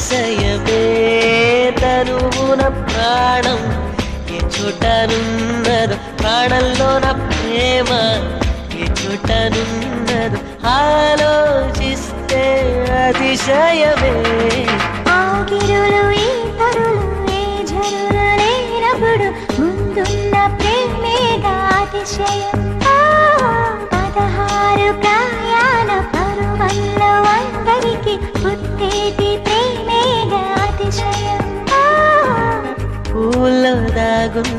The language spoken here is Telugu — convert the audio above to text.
అతిశయమే తనువున ప్రాణం ఏ చోటనున్నదో ప్రాణంలో నా ప్రేమ ఏ చోటనున్నదో ఆలోచిస్తే అతిశయమే ఆగిరులు ఈ తరులు ఏ జరులు లేనప్పుడు ముందున్న ప్రేమేగా అతిశయం 16 ప్రాయాల పరువల్లో అందరికి పుట్టేటి ప్రేమేగా అతిశయం పూల్లో దాగున్న